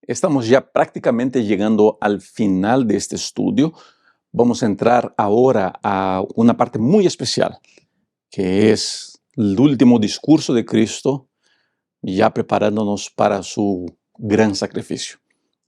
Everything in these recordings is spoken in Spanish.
Estamos ya prácticamente llegando al final de este estudio. Vamos a entrar ahora a una parte muy especial, que es el último discurso de Cristo, ya preparándonos para su gran sacrificio.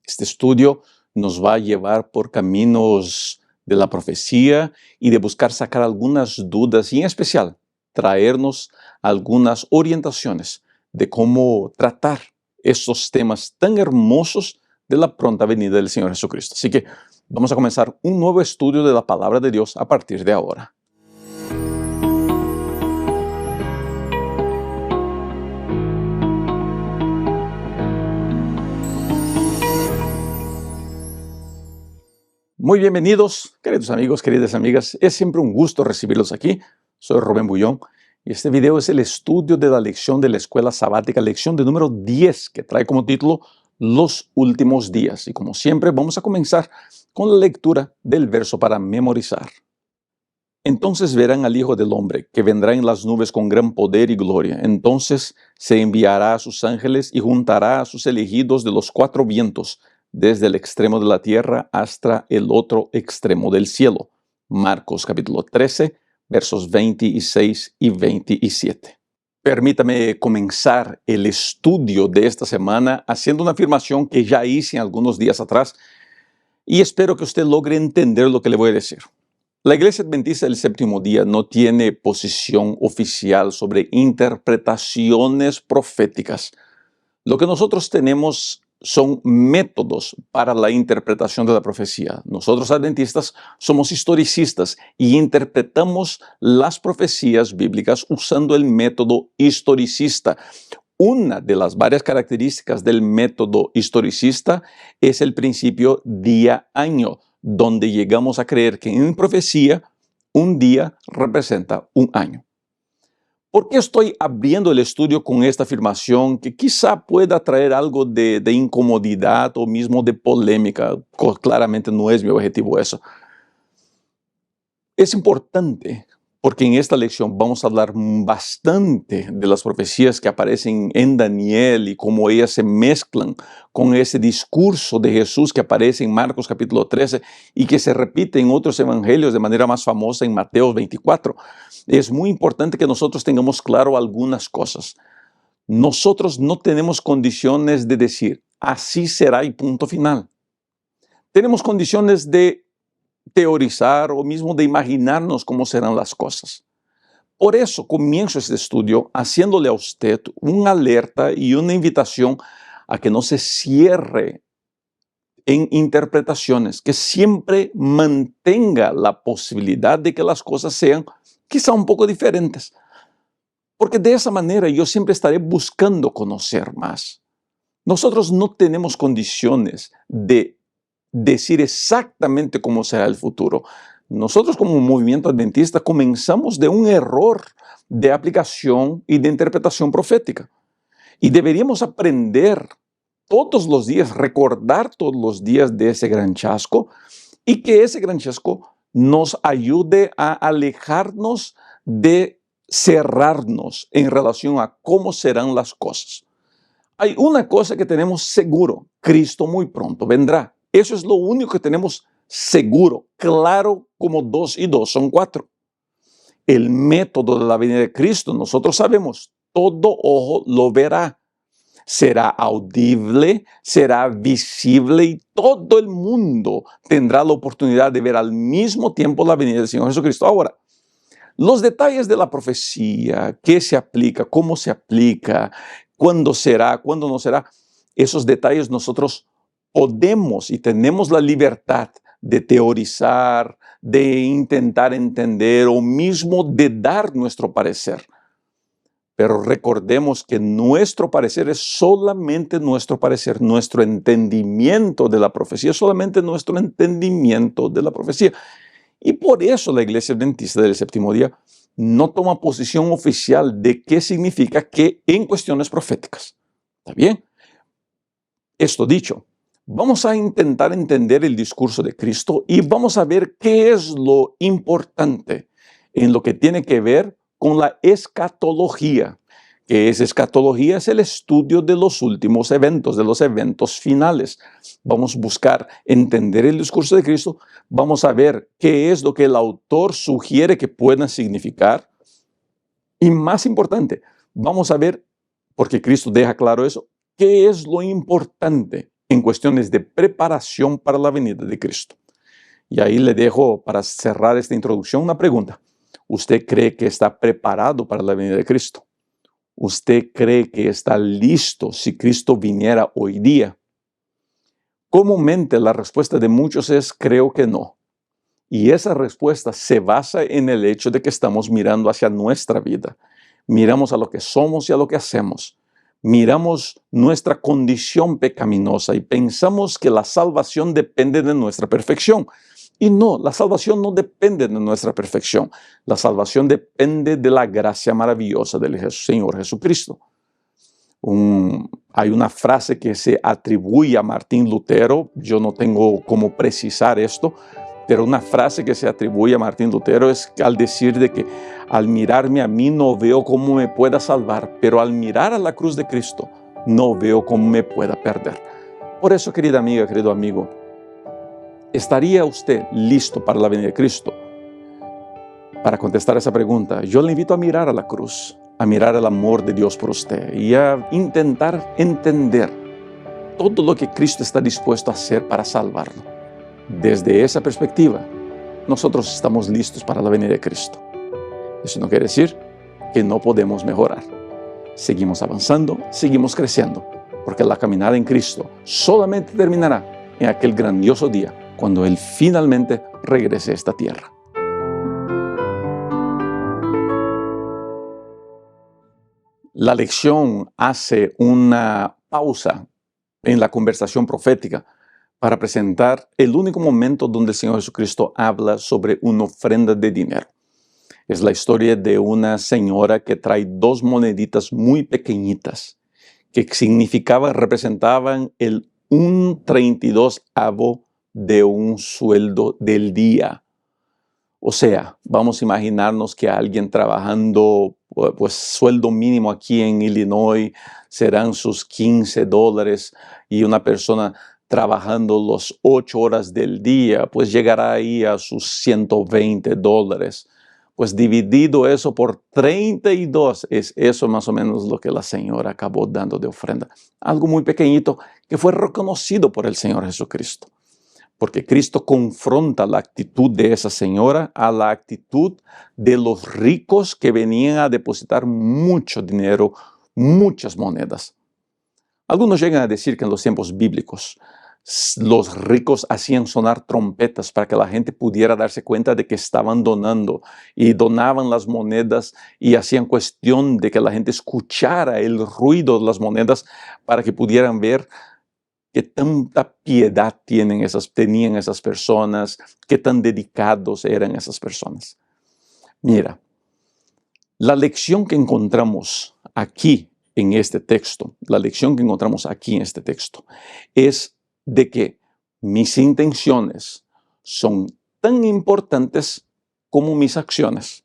Este estudio nos va a llevar por caminos de la profecía y de buscar sacar algunas dudas y en especial traernos algunas orientaciones de cómo tratar estos temas tan hermosos de la pronta venida del Señor Jesucristo. Así que vamos a comenzar un nuevo estudio de la palabra de Dios a partir de ahora. Muy bienvenidos, queridos amigos, queridas amigas. Es siempre un gusto recibirlos aquí. Soy Rubén Bullón y este video es el estudio de la lección de la escuela sabática, lección de número 10, que trae como título Los últimos días. Y como siempre, vamos a comenzar con la lectura del verso para memorizar. Entonces verán al Hijo del Hombre, que vendrá en las nubes con gran poder y gloria. Entonces se enviará a sus ángeles y juntará a sus elegidos de los cuatro vientos, desde el extremo de la tierra hasta el otro extremo del cielo. Marcos capítulo 13, versos 26 y 27. Permítame comenzar el estudio de esta semana haciendo una afirmación que ya hice algunos días atrás y espero que usted logre entender lo que le voy a decir. La Iglesia Adventista del Séptimo Día no tiene posición oficial sobre interpretaciones proféticas. Lo que nosotros tenemos son métodos para la interpretación de la profecía. Nosotros adventistas somos historicistas y interpretamos las profecías bíblicas usando el método historicista. Una de las varias características del método historicista es el principio día-año, donde llegamos a creer que en profecía un día representa un año. ¿Por qué estoy abriendo el estudio con esta afirmación que quizá pueda traer algo de incomodidad o mismo de polémica? Claramente no es mi objetivo eso. Es importante porque en esta lección vamos a hablar bastante de las profecías que aparecen en Daniel y cómo ellas se mezclan con ese discurso de Jesús que aparece en Marcos capítulo 13 y que se repite en otros evangelios de manera más famosa en Mateo 24. Es muy importante que nosotros tengamos claro algunas cosas. Nosotros no tenemos condiciones de decir, así será y punto final. Tenemos condiciones de teorizar o mismo de imaginarnos cómo serán las cosas. Por eso comienzo este estudio haciéndole a usted una alerta y una invitación a que no se cierre en interpretaciones, que siempre mantenga la posibilidad de que las cosas sean quizá un poco diferentes. Porque de esa manera yo siempre estaré buscando conocer más. Nosotros no tenemos condiciones de decir exactamente cómo será el futuro. Nosotros como movimiento adventista comenzamos de un error de aplicación y de interpretación profética. Y deberíamos aprender todos los días, recordar todos los días de ese gran chasco y que ese gran chasco nos ayude a alejarnos de cerrarnos en relación a cómo serán las cosas. Hay una cosa que tenemos seguro: Cristo muy pronto vendrá. Eso es lo único que tenemos seguro, claro como 2 y 2 son 4. El método de la venida de Cristo, nosotros sabemos, todo ojo lo verá. Será audible, será visible y todo el mundo tendrá la oportunidad de ver al mismo tiempo la venida del Señor Jesucristo. Ahora, los detalles de la profecía, qué se aplica, cómo se aplica, cuándo será, cuándo no será, esos detalles nosotros podemos y tenemos la libertad de teorizar, de intentar entender o mismo de dar nuestro parecer. Pero recordemos que nuestro parecer es solamente nuestro parecer, nuestro entendimiento de la profecía, solamente nuestro entendimiento de la profecía. Y por eso la Iglesia Adventista del Séptimo Día no toma posición oficial de qué significa qué en cuestiones proféticas. ¿Está bien? Esto dicho, vamos a intentar entender el discurso de Cristo y vamos a ver qué es lo importante en lo que tiene que ver con la escatología, ¿Qué es escatología? Es el estudio de los últimos eventos, de los eventos finales. Vamos a buscar entender el discurso de Cristo. Vamos a ver qué es lo que el autor sugiere que puedan significar. Y más importante, vamos a ver, porque Cristo deja claro eso, qué es lo importante en cuestiones de preparación para la venida de Cristo. Y ahí le dejo, para cerrar esta introducción, una pregunta. ¿Usted cree que está preparado para la venida de Cristo? ¿Usted cree que está listo si Cristo viniera hoy día? Comúnmente la respuesta de muchos es creo que no. Y esa respuesta se basa en el hecho de que estamos mirando hacia nuestra vida. Miramos a lo que somos y a lo que hacemos. Miramos nuestra condición pecaminosa y pensamos que la salvación depende de nuestra perfección. Y no, la salvación no depende de nuestra perfección. La salvación depende de la gracia maravillosa del Señor Jesucristo. Hay una frase que se atribuye a Martín Lutero, yo no tengo cómo precisar esto, pero una frase que se atribuye a Martín Lutero es al decir de que al mirarme a mí no veo cómo me pueda salvar, pero al mirar a la cruz de Cristo no veo cómo me pueda perder. Por eso, querida amiga, querido amigo, ¿estaría usted listo para la venida de Cristo? Para contestar esa pregunta, yo le invito a mirar a la cruz, a mirar el amor de Dios por usted y a intentar entender todo lo que Cristo está dispuesto a hacer para salvarlo. Desde esa perspectiva, nosotros estamos listos para la venida de Cristo. Eso no quiere decir que no podemos mejorar. Seguimos avanzando, seguimos creciendo, porque la caminada en Cristo solamente terminará en aquel grandioso día cuando Él finalmente regrese a esta tierra. La lección hace una pausa en la conversación profética para presentar el único momento donde el Señor Jesucristo habla sobre una ofrenda de dinero. Es la historia de una señora que trae 2 moneditas muy pequeñitas que representaban el 1/32 de un sueldo del día. O sea, vamos a imaginarnos que alguien trabajando, pues sueldo mínimo aquí en Illinois serán sus $15 y una persona trabajando las 8 horas del día, pues llegará ahí a sus $120. Pues dividido eso por 32, es eso más o menos lo que la señora acabó dando de ofrenda. Algo muy pequeñito que fue reconocido por el Señor Jesucristo. Porque Cristo confronta la actitud de esa señora a la actitud de los ricos que venían a depositar mucho dinero, muchas monedas. Algunos llegan a decir que en los tiempos bíblicos los ricos hacían sonar trompetas para que la gente pudiera darse cuenta de que estaban donando y donaban las monedas y hacían cuestión de que la gente escuchara el ruido de las para que pudieran ver qué tanta piedad tenían esas personas, qué tan dedicados eran esas personas. Mira, la lección que encontramos aquí en este texto, es de que mis intenciones son tan importantes como mis acciones.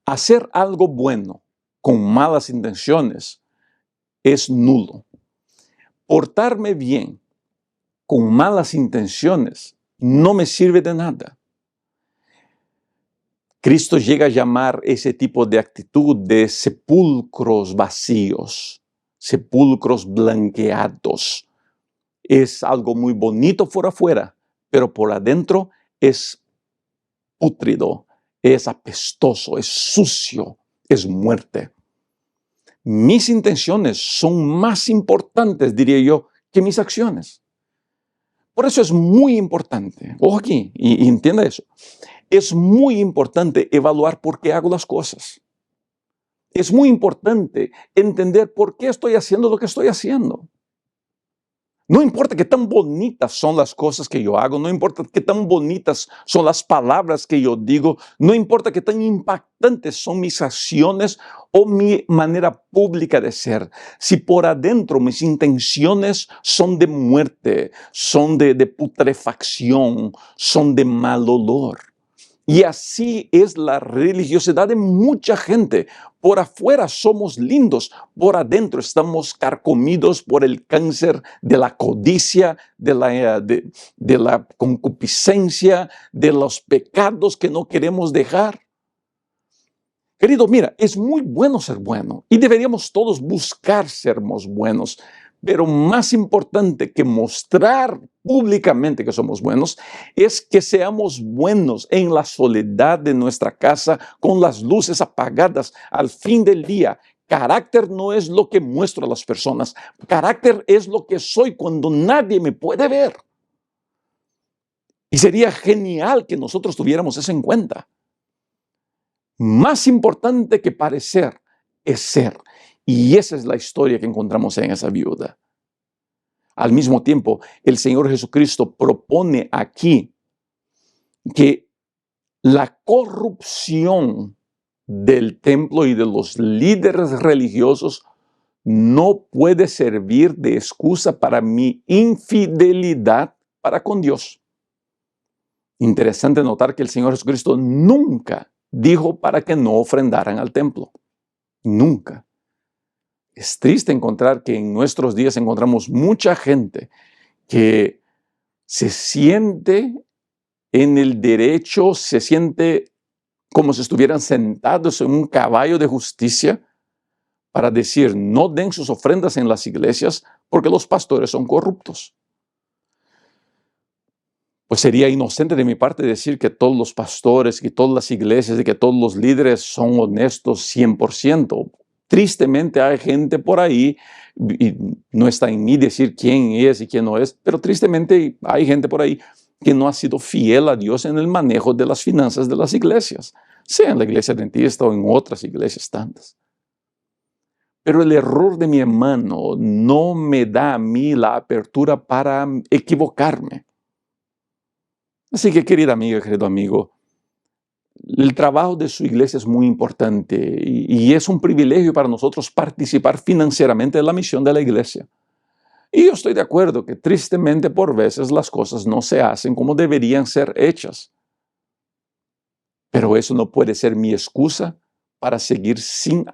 Hacer algo bueno con malas intenciones es nulo. Portarme bien con malas intenciones no me sirve de nada. Cristo llega a llamar ese tipo de actitud de sepulcros vacíos, sepulcros blanqueados. Es algo muy bonito por afuera, pero por adentro es pútrido, es apestoso, es sucio, es muerte. Mis intenciones son más importantes, diría yo, que mis acciones. Por eso es muy importante, ojo aquí, y entienda eso, es muy importante evaluar por qué hago las cosas. Es muy importante entender por qué estoy haciendo lo que estoy haciendo. No importa qué tan bonitas son las cosas que yo hago, no importa qué tan bonitas son las palabras que yo digo, no importa qué tan impactantes son mis acciones o mi manera pública de ser. Si por adentro mis intenciones son de muerte, son de putrefacción, son de mal olor. Y así es la religiosidad de mucha gente. Por afuera somos lindos, por adentro estamos carcomidos por el cáncer de la codicia, de la concupiscencia, de los pecados que no queremos dejar. Querido, mira, es muy bueno ser bueno y deberíamos todos buscar ser buenos, pero más importante que mostrar públicamente que somos buenos es que seamos buenos en la soledad de nuestra casa con las luces apagadas al fin del día. Carácter no es lo que muestro a las personas, carácter es lo que soy cuando nadie me puede ver. Y sería genial que nosotros tuviéramos eso en cuenta. Más importante que parecer es ser. Y esa es la historia que encontramos en esa viuda. Al mismo tiempo, el Señor Jesucristo propone aquí que la corrupción del templo y de los líderes religiosos no puede servir de excusa para mi infidelidad para con Dios. Interesante notar que el Señor Jesucristo nunca dijo para que no ofrendaran al templo. Nunca. Es triste encontrar que en nuestros días encontramos mucha gente que se siente en el derecho, se siente como si estuvieran sentados en un caballo de justicia para decir no den sus ofrendas en las iglesias porque los pastores son corruptos. Pues sería inocente de mi parte decir que todos los pastores, que todas las iglesias y que todos los líderes son honestos 100%. Tristemente hay gente por ahí, y no está en mí decir quién es y quién no es, pero tristemente hay gente por ahí que no ha sido fiel a Dios en el manejo de las finanzas de las iglesias, sea en la iglesia adventista o en otras iglesias tantas. Pero el error de mi hermano no me da a mí la apertura para equivocarme. Así que, querida amiga, querido amigo, el trabajo de su iglesia es muy importante y es un privilegio para nosotros participar financieramente de la misión de la iglesia. Y yo estoy de acuerdo que tristemente por veces las cosas no se hacen como deberían ser hechas. Pero eso no puede ser mi excusa para seguir sin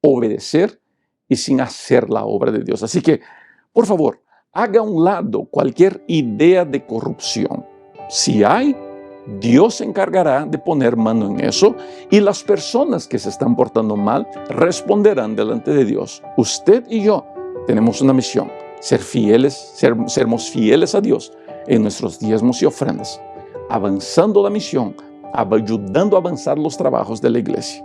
obedecer y sin hacer la obra de Dios. Así que, por favor, haga a un lado cualquier idea de corrupción. Si hay, Dios se encargará de poner mano en eso y las personas que se están portando mal responderán delante de Dios. Usted y yo tenemos una misión, sermos fieles a Dios en nuestros diezmos y ofrendas, avanzando la misión, ayudando a avanzar los trabajos de la iglesia.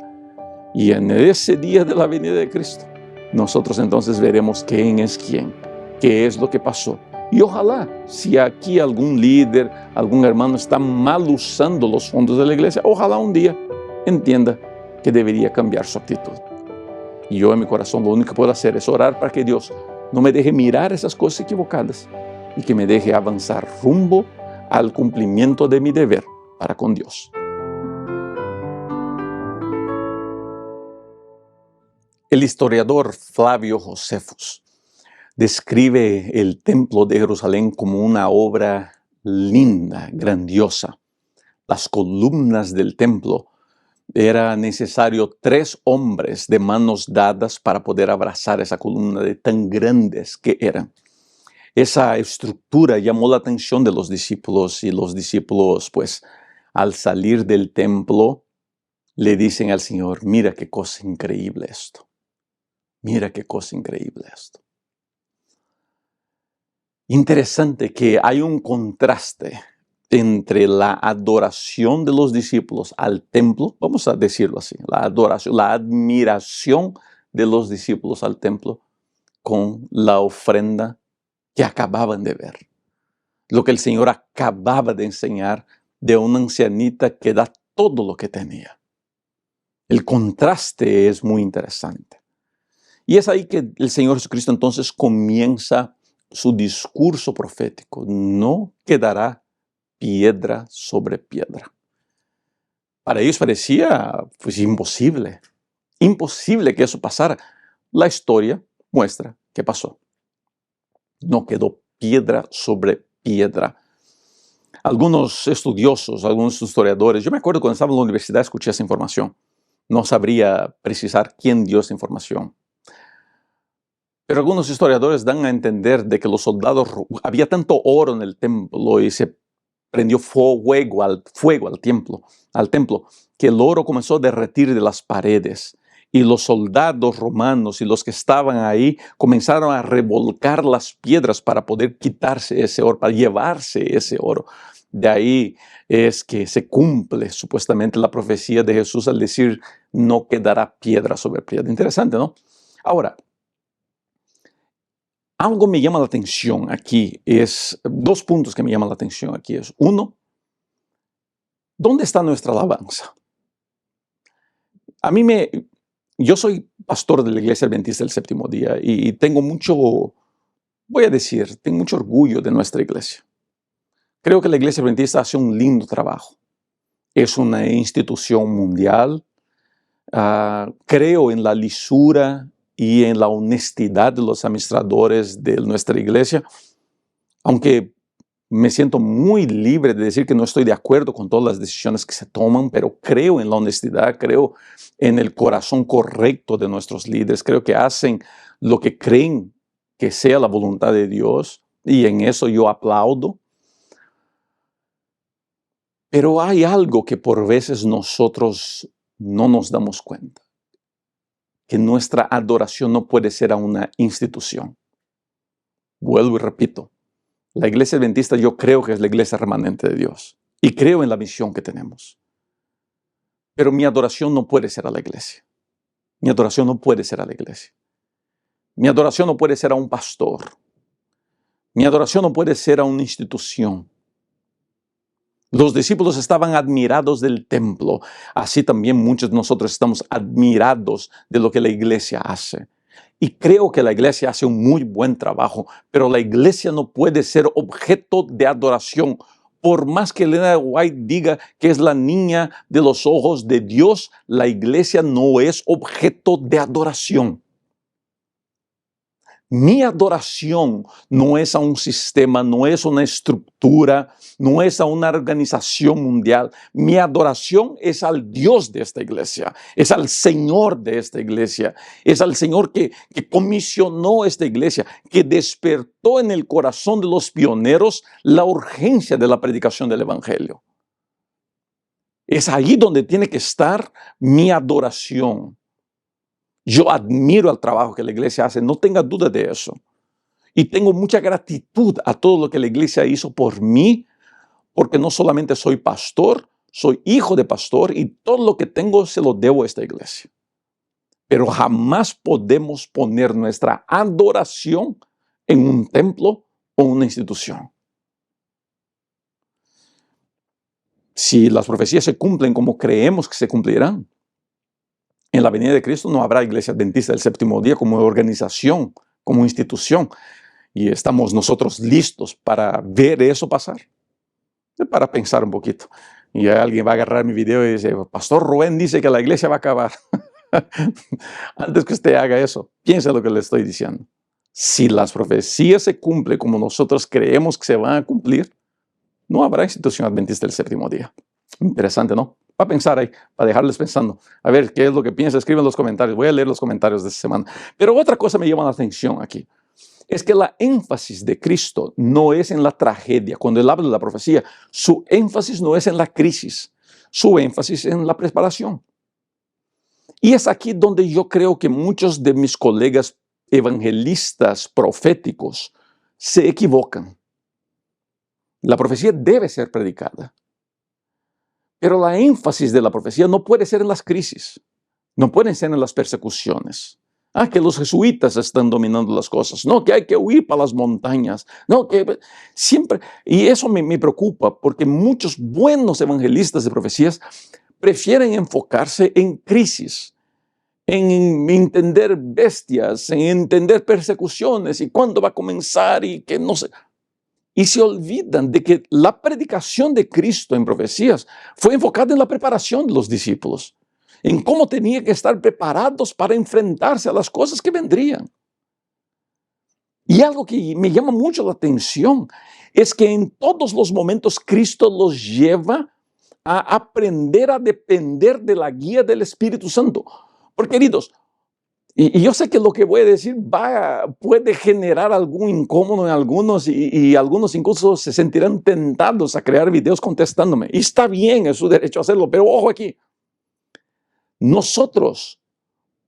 Y en ese día de la venida de Cristo, nosotros entonces veremos quién es quién, qué es lo que pasó. Y ojalá, si aquí algún líder, algún hermano está mal usando los fondos de la iglesia, ojalá un día entienda que debería cambiar su actitud. Y yo en mi corazón lo único que puedo hacer es orar para que Dios no me deje mirar esas cosas equivocadas y que me deje avanzar rumbo al cumplimiento de mi deber para con Dios. El historiador Flavio Josefus describe el templo de Jerusalén como una obra linda, grandiosa. Las columnas del templo, era necesario 3 hombres de manos dadas para poder abrazar esa columna de tan grandes que eran. Esa estructura llamó la atención de los discípulos y los discípulos, pues, al salir del templo, le dicen al Señor, mira qué cosa increíble esto. Mira qué cosa increíble esto. Interesante que hay un contraste entre la adoración de los discípulos al templo, vamos a decirlo así, la adoración, la admiración de los discípulos al templo con la ofrenda que acababan de ver. Lo que el Señor acababa de enseñar de una ancianita que da todo lo que tenía. El contraste es muy interesante. Y es ahí que el Señor Jesucristo entonces comienza su discurso profético. No quedará piedra sobre piedra. Para ellos parecía pues imposible que eso pasara. La historia muestra que pasó. No quedó piedra sobre piedra. Algunos estudiosos, algunos historiadores, yo me acuerdo cuando estaba en la universidad escuché esa información. No sabría precisar quién dio esa información. Pero algunos historiadores dan a entender de que los soldados, había tanto oro en el templo y se prendió fuego al templo, que el oro comenzó a derretir de las paredes. Y los soldados romanos y los que estaban ahí comenzaron a revolcar las piedras para poder quitarse ese oro, para llevarse ese oro. De ahí es que se cumple supuestamente la profecía de Jesús al decir, no quedará piedra sobre piedra. Interesante, ¿no? Ahora, algo me llama la atención aquí, dos puntos que me llaman la atención aquí. Uno, ¿dónde está nuestra alabanza? Yo soy pastor de la Iglesia Adventista del Séptimo Día y tengo mucho orgullo de nuestra iglesia. Creo que la Iglesia Adventista hace un lindo trabajo. Es una institución mundial. Creo en la lisura y en la honestidad de los administradores de nuestra iglesia, aunque me siento muy libre de decir que no estoy de acuerdo con todas las decisiones que se toman, pero creo en la honestidad, creo en el corazón correcto de nuestros líderes, creo que hacen lo que creen que sea la voluntad de Dios, y en eso yo aplaudo. Pero hay algo que por veces nosotros no nos damos cuenta, que nuestra adoración no puede ser a una institución. Vuelvo y repito, la Iglesia Adventista yo creo que es la iglesia remanente de Dios y creo en la misión que tenemos. Pero mi adoración no puede ser a la iglesia. Mi adoración no puede ser a la iglesia. Mi adoración no puede ser a un pastor. Mi adoración no puede ser a una institución. Los discípulos estaban admirados del templo. Así también muchos de nosotros estamos admirados de lo que la iglesia hace. Y creo que la iglesia hace un muy buen trabajo, pero la iglesia no puede ser objeto de adoración. Por más que Elena White diga que es la niña de los ojos de Dios, la iglesia no es objeto de adoración. Mi adoración no es a un sistema, no es a una estructura, no es a una organización mundial. Mi adoración es al Dios de esta iglesia, es al Señor de esta iglesia, es al Señor que comisionó esta iglesia, que despertó en el corazón de los pioneros la urgencia de la predicación del Evangelio. Es ahí donde tiene que estar mi adoración. Yo admiro el trabajo que la iglesia hace, no tenga duda de eso. Y tengo mucha gratitud a todo lo que la iglesia hizo por mí, porque no solamente soy pastor, soy hijo de pastor y todo lo que tengo se lo debo a esta iglesia. Pero jamás podemos poner nuestra adoración en un templo o una institución. Si las profecías se cumplen como creemos que se cumplirán, en la venida de Cristo no habrá Iglesia Adventista del Séptimo Día como organización, como institución. Y estamos nosotros listos para ver eso pasar, para pensar un poquito. Y alguien va a agarrar mi video y dice, Pastor Rubén dice que la iglesia va a acabar. Antes que usted haga eso, piense lo que le estoy diciendo. Si las profecías se cumplen como nosotros creemos que se van a cumplir, no habrá institución adventista del séptimo día. Interesante, ¿no? Va a pensar ahí, para dejarles pensando. A ver, ¿qué es lo que piensa? Escriben en los comentarios. Voy a leer los comentarios de esta semana. Pero otra cosa me llama la atención aquí. Es que la énfasis de Cristo no es en la tragedia. Cuando Él habla de la profecía, su énfasis no es en la crisis. Su énfasis es en la preparación. Y es aquí donde yo creo que muchos de mis colegas evangelistas proféticos se equivocan. La profecía debe ser predicada. Pero la énfasis de la profecía no puede ser en las crisis, no pueden ser en las persecuciones. Que los jesuitas están dominando las cosas. No, que hay que huir para las montañas. No, que siempre. Y eso me preocupa porque muchos buenos evangelistas de profecías prefieren enfocarse en crisis, en entender bestias, en entender persecuciones y cuándo va a comenzar y que no sé. Y se olvidan de que la predicación de Cristo en profecías fue enfocada en la preparación de los discípulos, en cómo tenían que estar preparados para enfrentarse a las cosas que vendrían. Y algo que me llama mucho la atención es que en todos los momentos Cristo los lleva a aprender a depender de la guía del Espíritu Santo. Porque, queridos, y yo sé que lo que voy a decir puede generar algún incómodo en algunos y algunos incluso se sentirán tentados a crear videos contestándome. Y está bien, es su derecho a hacerlo, pero ojo aquí. Nosotros,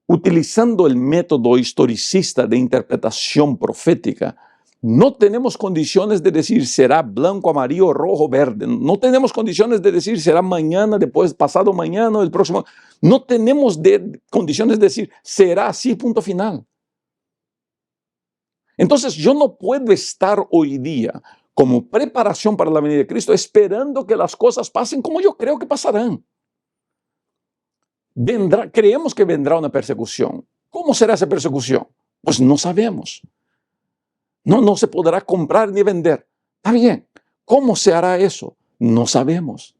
utilizando el método historicista de interpretación profética, no tenemos condiciones de decir será blanco, amarillo, rojo, verde. No tenemos condiciones de decir será mañana, después, pasado mañana, el próximo. No tenemos condiciones de decir será así, punto final. Entonces yo no puedo estar hoy día como preparación para la venida de Cristo esperando que las cosas pasen como yo creo que pasarán. Creemos que vendrá una persecución. ¿Cómo será esa persecución? Pues no sabemos. No se podrá comprar ni vender. Está bien. ¿Cómo se hará eso? No sabemos.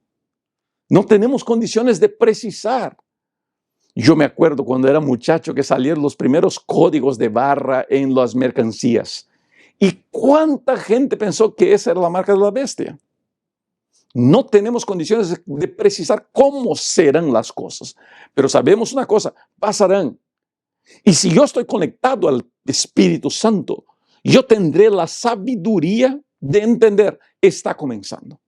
No tenemos condiciones de precisar. Yo me acuerdo cuando era muchacho que salieron los primeros códigos de barra en las mercancías. ¿Y cuánta gente pensó que esa era la marca de la bestia? No tenemos condiciones de precisar cómo serán las cosas. Pero sabemos una cosa, pasarán. Y si yo estoy conectado al Espíritu Santo, yo tendré la sabiduría de entender, está comenzando.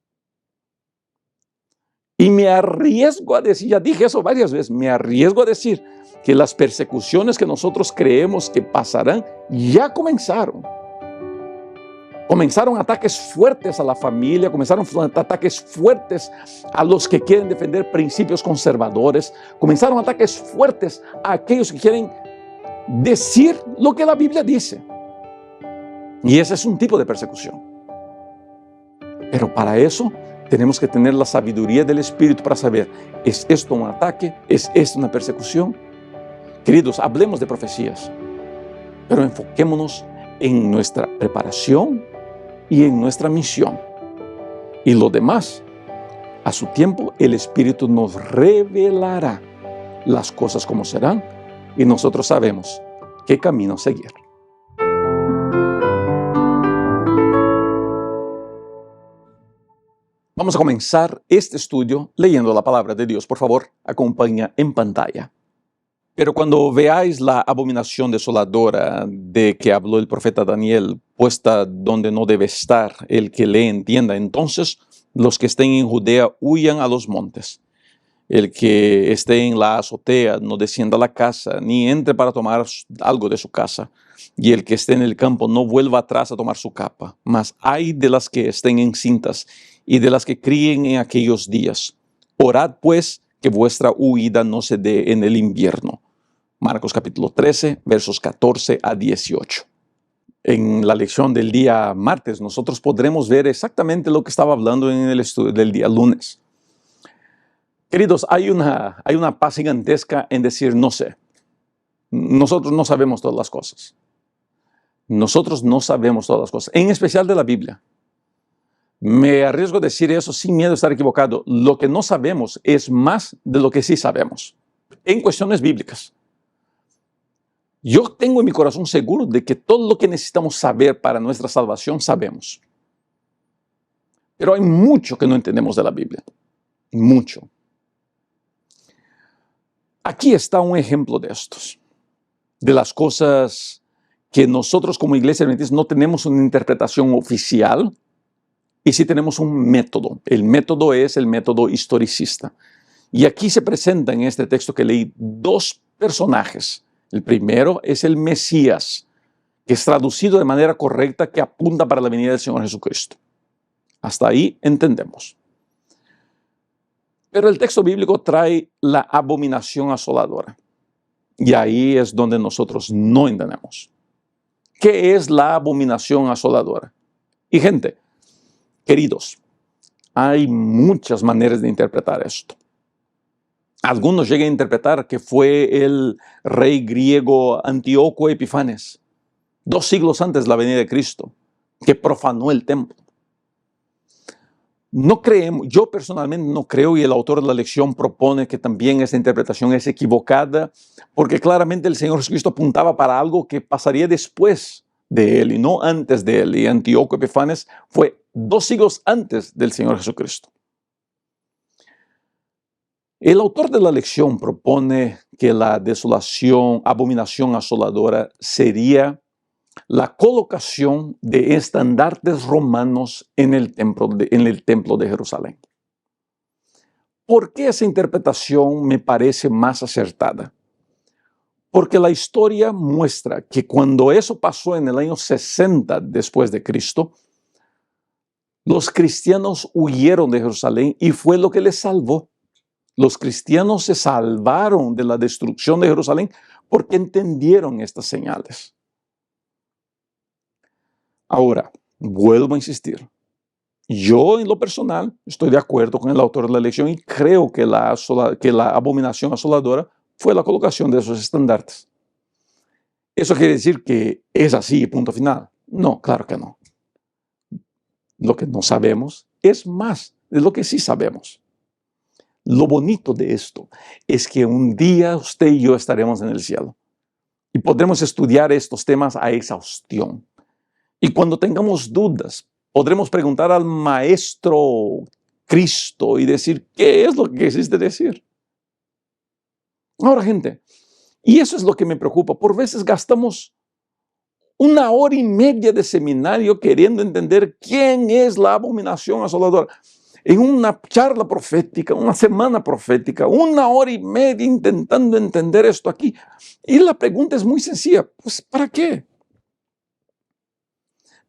Y me arriesgo a decir, ya dije eso varias veces, me arriesgo a decir que las persecuciones que nosotros creemos que pasarán, ya comenzaron. Comenzaron ataques fuertes a la familia, comenzaron ataques fuertes a los que quieren defender principios conservadores, comenzaron ataques fuertes a aquellos que quieren decir lo que la Biblia dice. Y ese es un tipo de persecución. Pero para eso tenemos que tener la sabiduría del Espíritu para saber, ¿es esto un ataque? ¿Es esto una persecución? Queridos, hablemos de profecías, pero enfoquémonos en nuestra preparación y en nuestra misión. Y lo demás, a su tiempo, el Espíritu nos revelará las cosas como serán y nosotros sabemos qué camino seguir. Vamos a comenzar este estudio leyendo la palabra de Dios. Por favor, acompaña en pantalla. Pero cuando veáis la abominación desoladora de que habló el profeta Daniel, puesta donde no debe estar, el que le entienda, entonces los que estén en Judea huyan a los montes. El que esté en la azotea no descienda a la casa, ni entre para tomar algo de su casa. Y el que esté en el campo no vuelva atrás a tomar su capa. Mas ay de las que estén encintas y de las que críen en aquellos días. Orad pues que vuestra huida no se dé en el invierno. Marcos capítulo 13, versos 14 a 18. En la lección del día martes nosotros podremos ver exactamente lo que estaba hablando en el estudio del día lunes. Queridos, hay una paz gigantesca en decir no sé. Nosotros no sabemos todas las cosas. Nosotros no sabemos todas las cosas, en especial de la Biblia. Me arriesgo a decir eso sin miedo a estar equivocado. Lo que no sabemos es más de lo que sí sabemos, en cuestiones bíblicas. Yo tengo en mi corazón seguro de que todo lo que necesitamos saber para nuestra salvación sabemos. Pero hay mucho que no entendemos de la Biblia. Mucho. Aquí está un ejemplo de estos. De las cosas que nosotros como iglesia adventista no tenemos una interpretación oficial y sí tenemos un método. El método es el método historicista. Y aquí se presentan en este texto que leí dos personajes. El primero es el Mesías, que es traducido de manera correcta, que apunta para la venida del Señor Jesucristo. Hasta ahí entendemos. Pero el texto bíblico trae la abominación asoladora. Y ahí es donde nosotros no entendemos. ¿Qué es la abominación asoladora? Y gente, queridos, hay muchas maneras de interpretar esto. Algunos llegan a interpretar que fue el rey griego Antíoco Epifanes, 2 siglos antes de la venida de Cristo, que profanó el templo. No creemos, yo personalmente no creo, y el autor de la lección propone que también esta interpretación es equivocada, porque claramente el Señor Jesucristo apuntaba para algo que pasaría después de él y no antes de él. Y Antíoco Epifanes fue 2 siglos antes del Señor Jesucristo. El autor de la lección propone que la desolación, abominación asoladora, sería la colocación de estandartes romanos en el templo de Jerusalén. ¿Por qué esa interpretación me parece más acertada? Porque la historia muestra que cuando eso pasó en el año 60 después de Cristo, los cristianos huyeron de Jerusalén y fue lo que les salvó. Los cristianos se salvaron de la destrucción de Jerusalén porque entendieron estas señales. Ahora, vuelvo a insistir. Yo, en lo personal, estoy de acuerdo con el autor de la lección y creo que la abominación asoladora fue la colocación de esos estandartes. ¿Eso quiere decir que es así, punto final? No, claro que no. Lo que no sabemos es más de lo que sí sabemos. Lo bonito de esto es que un día usted y yo estaremos en el cielo y podremos estudiar estos temas a exhaustión. Y cuando tengamos dudas, podremos preguntar al Maestro Cristo y decir, ¿qué es lo que quisiste decir? Ahora, gente, y eso es lo que me preocupa. Por veces gastamos 1 hora y media de seminario queriendo entender quién es la abominación asoladora. En una charla profética, una semana profética, 1 hora y media intentando entender esto aquí. Y la pregunta es muy sencilla, pues ¿para qué?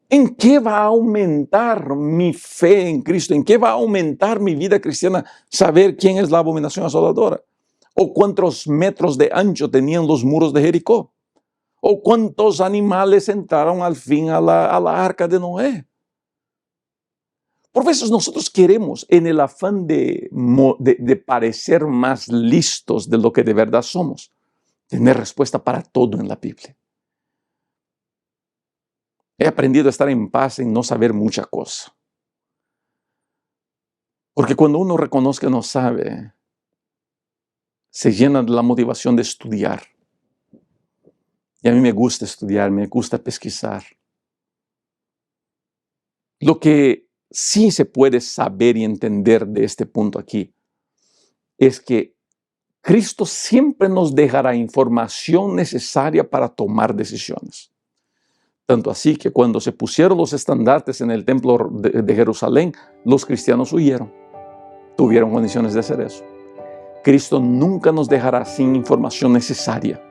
¿En qué va a aumentar mi fe en Cristo? ¿En qué va a aumentar mi vida cristiana saber quién es la abominación asoladora? ¿O cuántos metros de ancho tenían los muros de Jericó? ¿O cuántos animales entraron al fin a la arca de Noé? Por veces nosotros queremos, en el afán de parecer más listos de lo que de verdad somos, tener respuesta para todo en la Biblia. He aprendido a estar en paz en no saber mucha cosa. Porque cuando uno reconoce que no sabe, se llena de la motivación de estudiar. Y a mí me gusta estudiar, me gusta pesquisar. Lo que sí se puede saber y entender de este punto aquí es que Cristo siempre nos dejará información necesaria para tomar decisiones. Tanto así que cuando se pusieron los estandartes en el templo de Jerusalén, los cristianos huyeron. Tuvieron condiciones de hacer eso. Cristo nunca nos dejará sin información necesaria.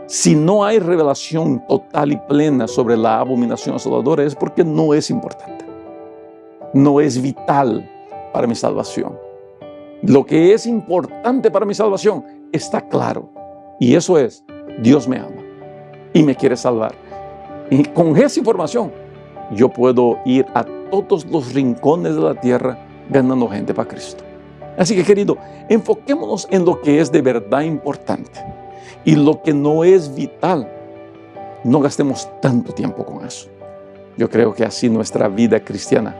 Si no hay revelación total y plena sobre la abominación asoladora, es porque no es importante. No es vital para mi salvación. Lo que es importante para mi salvación está claro. Y eso es, Dios me ama y me quiere salvar. Y con esa información, yo puedo ir a todos los rincones de la tierra ganando gente para Cristo. Así que, querido, enfoquémonos en lo que es de verdad importante. Y lo que no es vital, no gastemos tanto tiempo con eso. Yo creo que así nuestra vida cristiana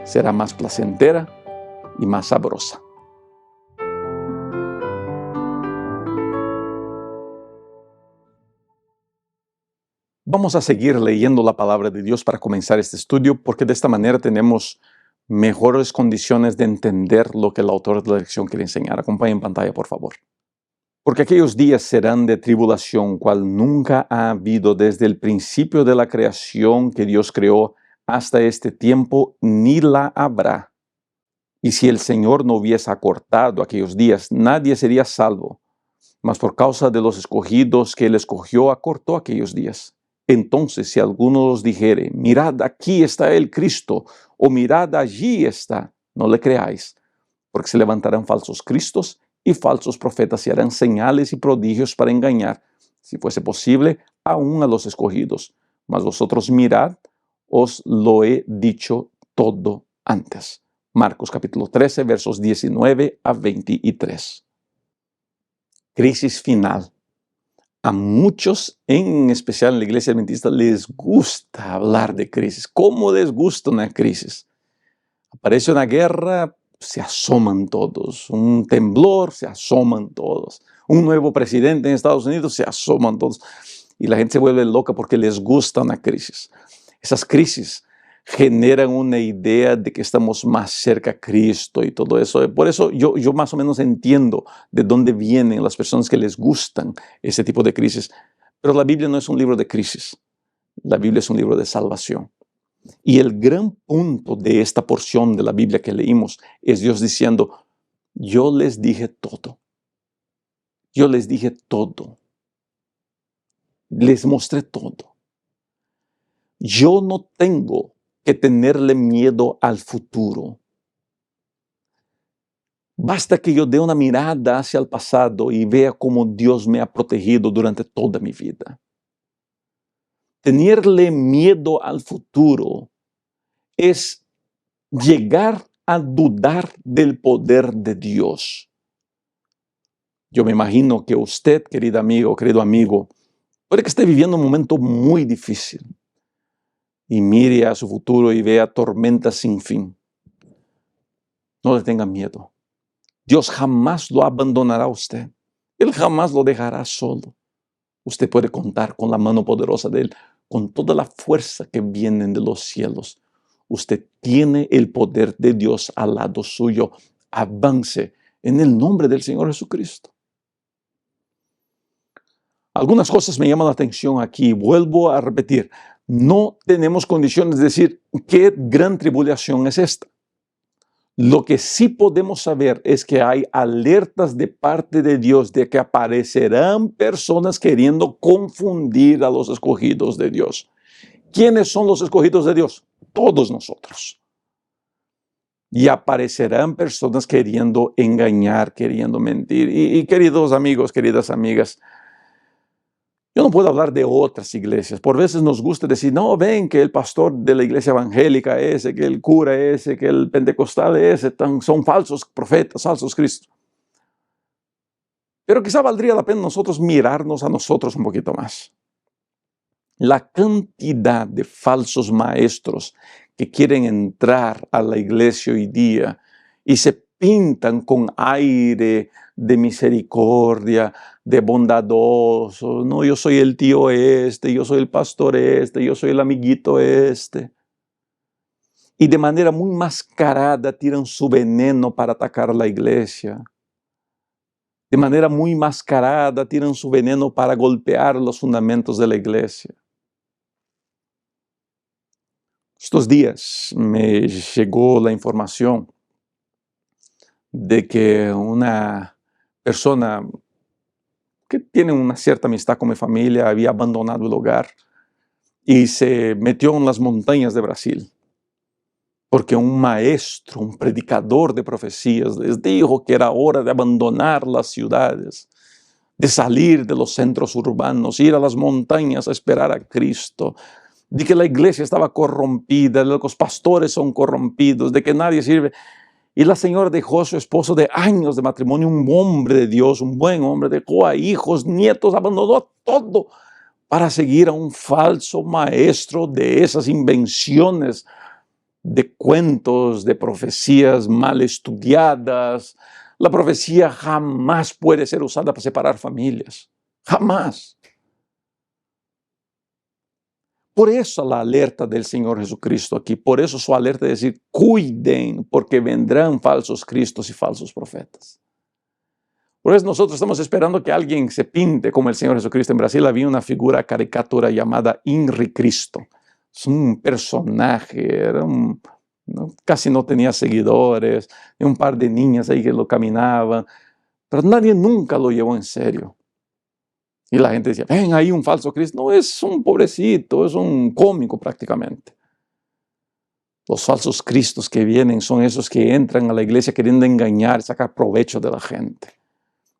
será más placentera y más sabrosa. Vamos a seguir leyendo la palabra de Dios para comenzar este estudio, porque de esta manera tenemos mejores condiciones de entender lo que el autor de la lección quiere enseñar. Acompañe en pantalla, por favor. Porque aquellos días serán de tribulación, cual nunca ha habido desde el principio de la creación que Dios creó hasta este tiempo, ni la habrá. Y si el Señor no hubiese acortado aquellos días, nadie sería salvo. Mas por causa de los escogidos que Él escogió, acortó aquellos días. Entonces, si alguno os dijere, mirad, aquí está el Cristo, o mirad, allí está, no le creáis, porque se levantarán falsos cristos y falsos profetas y harán señales y prodigios para engañar, si fuese posible, aún a los escogidos. Mas vosotros mirad, os lo he dicho todo antes. Marcos capítulo 13, versos 19 a 23. Crisis final. A muchos, en especial en la iglesia adventista, les gusta hablar de crisis. ¿Cómo les gusta una crisis? Aparece una guerra, se asoman todos. Un temblor, se asoman todos. Un nuevo presidente en Estados Unidos, se asoman todos. y la gente se vuelve loca porque les gusta una crisis. Esas crisis generan una idea de que estamos más cerca a Cristo y todo eso. Por eso yo más o menos entiendo de dónde vienen las personas que les gustan ese tipo de crisis. Pero la Biblia no es un libro de crisis. La Biblia es un libro de salvación. Y el gran punto de esta porción de la Biblia que leímos es Dios diciendo, yo les dije todo. Yo les dije todo. Les mostré todo. Yo no tengo que tenerle miedo al futuro. Basta que yo dé una mirada hacia el pasado y vea cómo Dios me ha protegido durante toda mi vida. Tenerle miedo al futuro es llegar a dudar del poder de Dios. Yo me imagino que usted, querido amigo, puede que esté viviendo un momento muy difícil y mire a su futuro y vea tormentas sin fin. No le tenga miedo. Dios jamás lo abandonará a usted. Él jamás lo dejará solo. Usted puede contar con la mano poderosa de Él, con toda la fuerza que viene de los cielos. Usted tiene el poder de Dios al lado suyo. Avance en el nombre del Señor Jesucristo. Algunas cosas me llaman la atención aquí. Vuelvo a repetir. No tenemos condiciones de decir qué gran tribulación es esta. Lo que sí podemos saber es que hay alertas de parte de Dios de que aparecerán personas queriendo confundir a los escogidos de Dios. ¿Quiénes son los escogidos de Dios? Todos nosotros. Y aparecerán personas queriendo engañar, queriendo mentir. Y queridos amigos, queridas amigas, yo no puedo hablar de otras iglesias. Por veces nos gusta decir, no, ven que el pastor de la iglesia evangélica ese, que el cura ese, que el pentecostal ese, son falsos profetas, falsos cristos. Pero quizá valdría la pena nosotros mirarnos a nosotros un poquito más. La cantidad de falsos maestros que quieren entrar a la iglesia hoy día y se pintan con aire de misericordia, de bondadoso. No, yo soy el tío este, yo soy el pastor este, yo soy el amiguito este. Y de manera muy mascarada tiran su veneno para atacar a la iglesia. De manera muy mascarada tiran su veneno para golpear los fundamentos de la iglesia. Estos días me llegó la información de que una persona que tiene una cierta amistad con mi familia había abandonado el hogar y se metió en las montañas de Brasil. Porque un maestro, un predicador de profecías les dijo que era hora de abandonar las ciudades, de salir de los centros urbanos, ir a las montañas a esperar a Cristo, de que la iglesia estaba corrompida, de que los pastores son corrompidos, de que nadie sirve. Y la señora dejó a su esposo de años de matrimonio, un hombre de Dios, un buen hombre, dejó a hijos, nietos, abandonó todo para seguir a un falso maestro de esas invenciones de cuentos, de profecías mal estudiadas. La profecía jamás puede ser usada para separar familias, jamás. Por eso la alerta del Señor Jesucristo aquí, por eso su alerta de decir, cuiden, porque vendrán falsos cristos y falsos profetas. Por eso nosotros estamos esperando que alguien se pinte como el Señor Jesucristo. En Brasil había una figura caricatura llamada Henri Cristo. Es un personaje, casi no tenía seguidores, un par de niñas ahí que lo caminaban, pero nadie nunca lo llevó en serio. Y la gente decía, ven ahí un falso Cristo. No, es un pobrecito, es un cómico prácticamente. Los falsos cristos que vienen son esos que entran a la iglesia queriendo engañar, sacar provecho de la gente.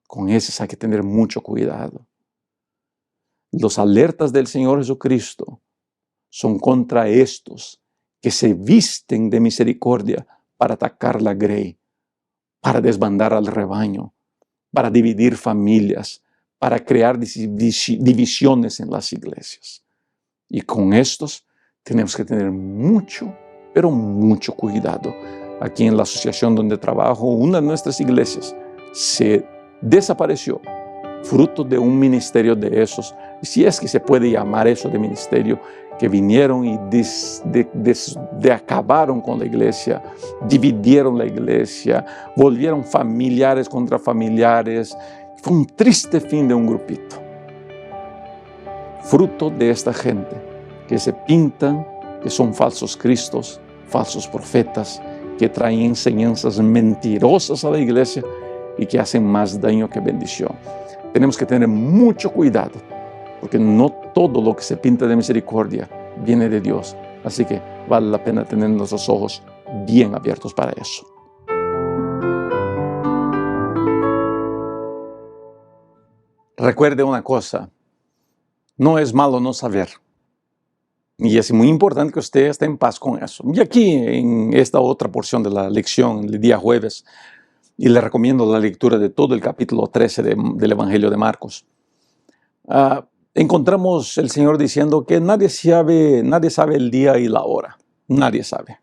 Con esos hay que tener mucho cuidado. Los alertas del Señor Jesucristo son contra estos que se visten de misericordia para atacar la grey, para desbandar al rebaño, para dividir familias, para crear divisiones en las iglesias. Y con estos tenemos que tener mucho, pero mucho cuidado. Aquí en la asociación donde trabajo, una de nuestras iglesias se desapareció, fruto de un ministerio de esos si es que se puede llamar eso de ministerio, que vinieron y acabaron con la iglesia, dividieron la iglesia, volvieron familiares contra familiares. Fue un triste fin de un grupito. Fruto de esta gente que se pintan, que son falsos cristos, falsos profetas, que traen enseñanzas mentirosas a la iglesia y que hacen más daño que bendición. Tenemos que tener mucho cuidado, porque no todo lo que se pinta de misericordia viene de Dios. Así que vale la pena tener nuestros ojos bien abiertos para eso. Recuerde una cosa, no es malo no saber. Y es muy importante que usted esté en paz con eso. Y aquí, en esta otra porción de la lección, el día jueves, y le recomiendo la lectura de todo el capítulo 13 del Evangelio de Marcos, encontramos el Señor diciendo que nadie sabe el día y la hora. Nadie sabe.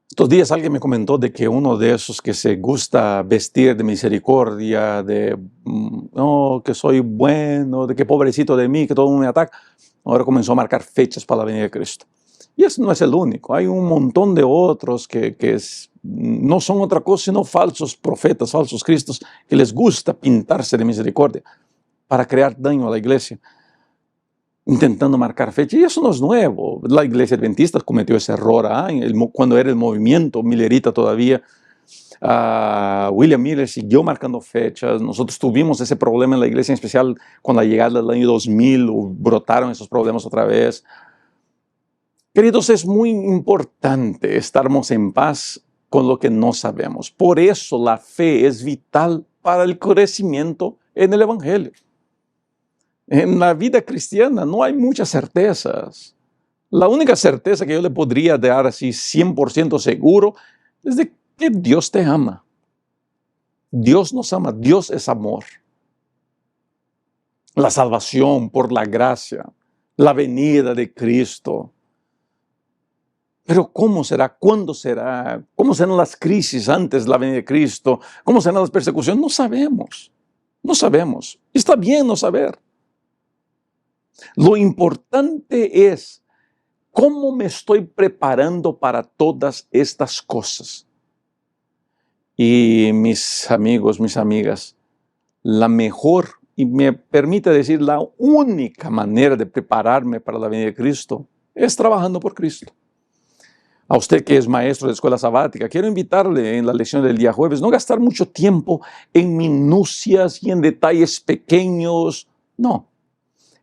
Estos días alguien me comentó de que uno de esos que se gusta vestir de misericordia, de no, que soy bueno, de que pobrecito de mí, que todo el mundo me ataca, ahora comenzó a marcar fechas para la venida de Cristo. Y ese no es el único, hay un montón de otros que no son otra cosa sino falsos profetas, falsos cristos, que les gusta pintarse de misericordia para crear daño a la iglesia, intentando marcar fecha. Y eso no es nuevo. La iglesia adventista cometió ese error cuando era el movimiento millerita todavía. William Miller siguió marcando fechas. Nosotros tuvimos ese problema en la iglesia, en especial con la llegada del año 2000, brotaron esos problemas otra vez. Queridos, es muy importante estarmos en paz con lo que no sabemos. Por eso la fe es vital para el crecimiento en el Evangelio. En la vida cristiana no hay muchas certezas. La única certeza que yo le podría dar así 100% seguro es de que Dios te ama. Dios nos ama, Dios es amor. La salvación por la gracia, la venida de Cristo. Pero ¿cómo será? ¿Cuándo será? ¿Cómo serán las crisis antes de la venida de Cristo? ¿Cómo serán las persecuciones? No sabemos. No sabemos. Está bien no saber. Lo importante es cómo me estoy preparando para todas estas cosas. Y mis amigos, mis amigas, la mejor, y me permite decir la única manera de prepararme para la venida de Cristo es trabajando por Cristo. A usted que es maestro de escuela sabática, quiero invitarle en la lección del día jueves, no gastar mucho tiempo en minucias y en detalles pequeños. No.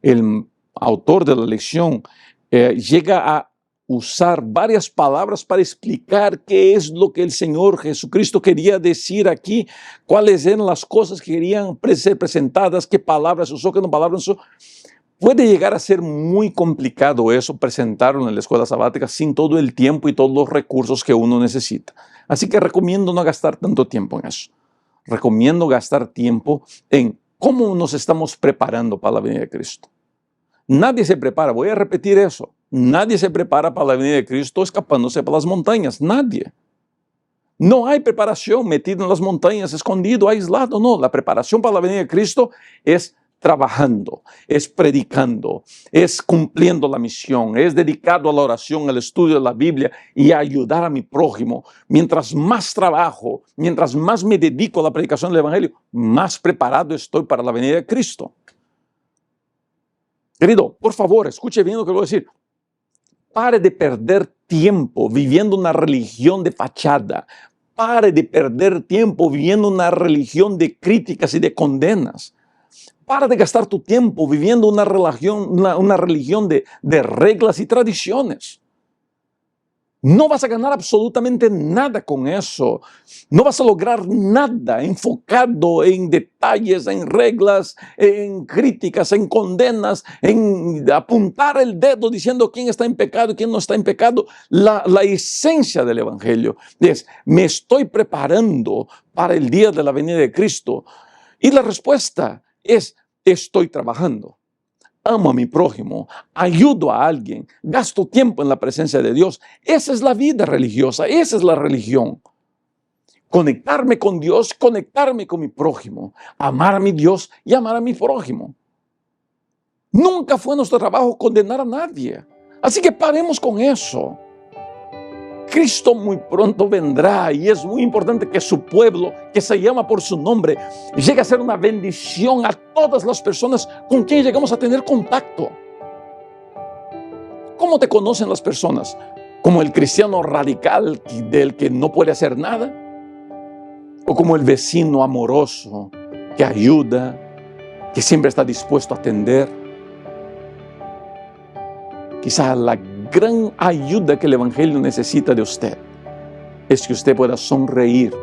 El autor de la lección llega a usar varias palabras para explicar qué es lo que el Señor Jesucristo quería decir aquí, cuáles eran las cosas que querían ser presentadas, qué palabras usó, qué no palabras usó. Puede llegar a ser muy complicado eso, presentarlo en la escuela sabática sin todo el tiempo y todos los recursos que uno necesita. Así que recomiendo no gastar tanto tiempo en eso. Recomiendo gastar tiempo en cómo nos estamos preparando para la venida de Cristo. Nadie se prepara, voy a repetir eso, nadie se prepara para la venida de Cristo escapándose por las montañas, nadie. No hay preparación metido en las montañas, escondido, aislado, no. La preparación para la venida de Cristo es trabajando, es predicando, es cumpliendo la misión, es dedicado a la oración, al estudio de la Biblia y a ayudar a mi prójimo. Mientras más trabajo, mientras más me dedico a la predicación del Evangelio, más preparado estoy para la venida de Cristo. Querido, por favor, escuche bien lo que voy a decir. Pare de perder tiempo viviendo una religión de fachada. Pare de perder tiempo viviendo una religión de críticas y de condenas. Para de gastar tu tiempo viviendo una religión de reglas y tradiciones. No vas a ganar absolutamente nada con eso. No vas a lograr nada enfocado en detalles, en reglas, en críticas, en condenas, en apuntar el dedo diciendo quién está en pecado y quién no está en pecado. La esencia del Evangelio es, me estoy preparando para el día de la venida de Cristo. Y la respuesta es, estoy trabajando. Amo a mi prójimo, ayudo a alguien, gasto tiempo en la presencia de Dios. Esa es la vida religiosa, esa es la religión. conectarme con Dios, conectarme con mi prójimo, amar a mi Dios y amar a mi prójimo. Nunca fue nuestro trabajo condenar a nadie. Así que paremos con eso. Cristo muy pronto vendrá y es muy importante que su pueblo, que se llama por su nombre, llegue a ser una bendición a todas las personas con quien llegamos a tener contacto. ¿Cómo te conocen las personas? ¿Como el cristiano radical del que no puede hacer nada? ¿O como el vecino amoroso que ayuda, que siempre está dispuesto a atender? Quizá la gran ayuda que el Evangelio necesita de usted es que usted pueda sonreír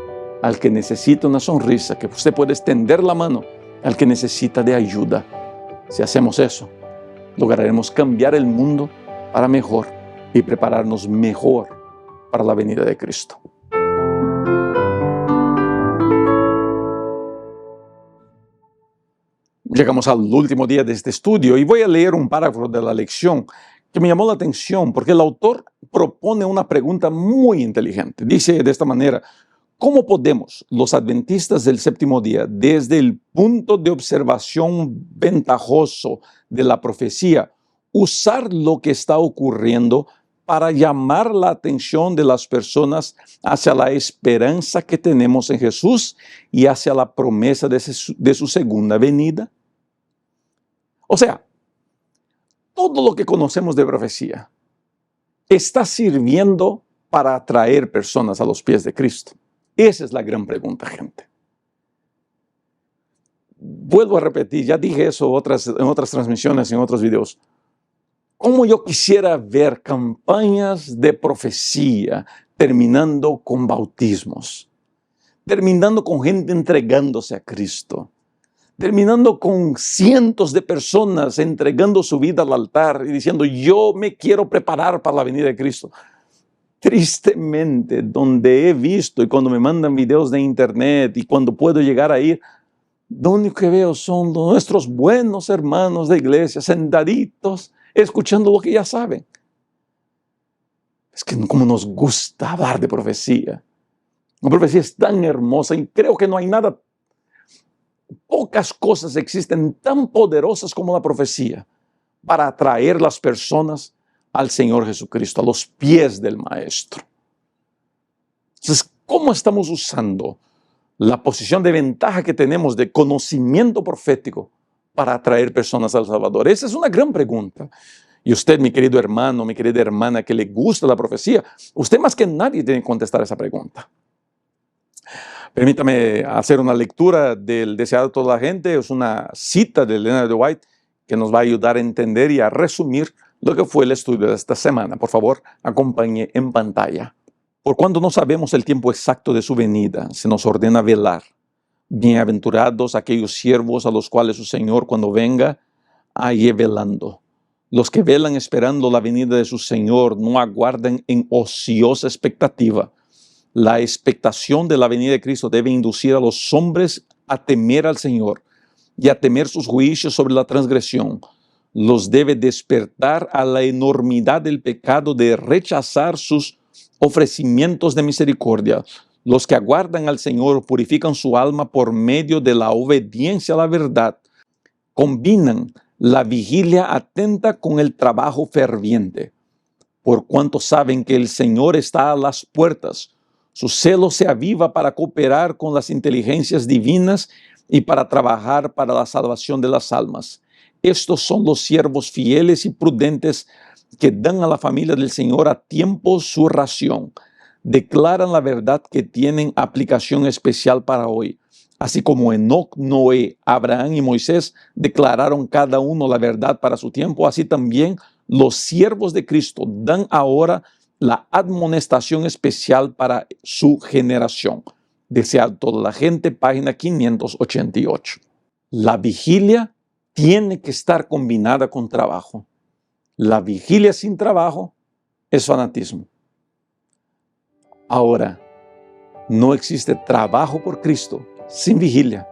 al que necesita una sonrisa, que usted pueda extender la mano al que necesita de ayuda. Si hacemos eso, lograremos cambiar el mundo para mejor y prepararnos mejor para la venida de Cristo. Llegamos al último día de este estudio y voy a leer un párrafo de la lección que me llamó la atención porque el autor propone una pregunta muy inteligente. Dice de esta manera: ¿cómo podemos los adventistas del séptimo día, desde el punto de observación ventajoso de la profecía, usar lo que está ocurriendo para llamar la atención de las personas hacia la esperanza que tenemos en Jesús y hacia la promesa de su segunda venida? O sea, todo lo que conocemos de profecía está sirviendo para atraer personas a los pies de Cristo. Esa es la gran pregunta, gente. Vuelvo a repetir, ya dije eso en otras transmisiones, en otros videos. ¿Cómo yo quisiera ver campañas de profecía terminando con bautismos, terminando con gente entregándose a Cristo, terminando con cientos de personas entregando su vida al altar y diciendo: yo me quiero preparar para la venida de Cristo? Tristemente, donde he visto y cuando me mandan videos de internet y cuando puedo llegar a ir, lo único que veo son nuestros buenos hermanos de iglesia sentaditos, escuchando lo que ya saben. Es que como nos gusta hablar de profecía. La profecía es tan hermosa y creo que no hay nada, pocas cosas existen tan poderosas como la profecía para atraer las personas al Señor Jesucristo, a los pies del Maestro. Entonces, ¿cómo estamos usando la posición de ventaja que tenemos de conocimiento profético para atraer personas al Salvador? Esa es una gran pregunta. Y usted, mi querido hermano, mi querida hermana que le gusta la profecía, usted más que nadie tiene que contestar esa pregunta. Permítame hacer una lectura del Deseado de toda la gente. Es una cita de Leonard White que nos va a ayudar a entender y a resumir lo que fue el estudio de esta semana. Por favor, acompañe en pantalla. Por cuando no sabemos el tiempo exacto de su venida, se nos ordena velar. Bienaventurados aquellos siervos a los cuales su Señor, cuando venga, halle velando. Los que velan esperando la venida de su Señor no aguardan en ociosa expectativa. La expectación de la venida de Cristo debe inducir a los hombres a temer al Señor y a temer sus juicios sobre la transgresión. Los debe despertar a la enormidad del pecado de rechazar sus ofrecimientos de misericordia. Los que aguardan al Señor purifican su alma por medio de la obediencia a la verdad. Combinan la vigilia atenta con el trabajo ferviente. Por cuanto saben que el Señor está a las puertas, su celo se aviva para cooperar con las inteligencias divinas y para trabajar para la salvación de las almas. Estos son los siervos fieles y prudentes que dan a la familia del Señor a tiempo su ración. Declaran la verdad que tienen aplicación especial para hoy. Así como Enoc, Noé, Abraham y Moisés declararon cada uno la verdad para su tiempo, así también los siervos de Cristo dan ahora la admonestación especial para su generación. Deseado toda la gente, página 588. La vigilia tiene que estar combinada con trabajo. La vigilia sin trabajo es fanatismo. Ahora, no existe trabajo por Cristo sin vigilia.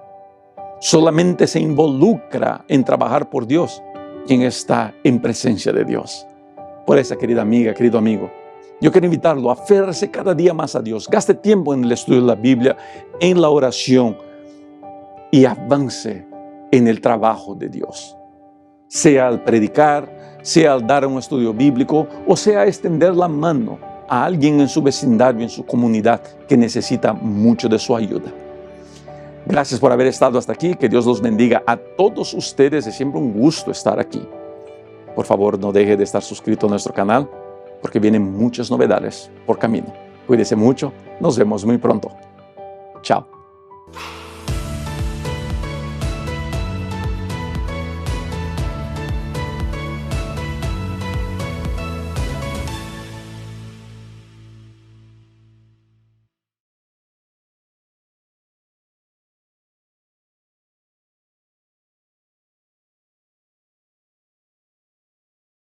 Solamente se involucra en trabajar por Dios quien está en presencia de Dios. Por eso, querida amiga, querido amigo, Yo quiero invitarlo a aferrarse cada día más a Dios. Gaste tiempo en el estudio de la Biblia, en la oración y avance en el trabajo de Dios. Sea al predicar, sea al dar un estudio bíblico o sea extender la mano a alguien en su vecindario, en su comunidad que necesita mucho de su ayuda. Gracias por haber estado hasta aquí. Que Dios los bendiga a todos ustedes. Es siempre un gusto estar aquí. Por favor, no deje de estar suscrito a nuestro canal porque vienen muchas novedades por camino. Cuídese mucho. Nos vemos muy pronto. Chao.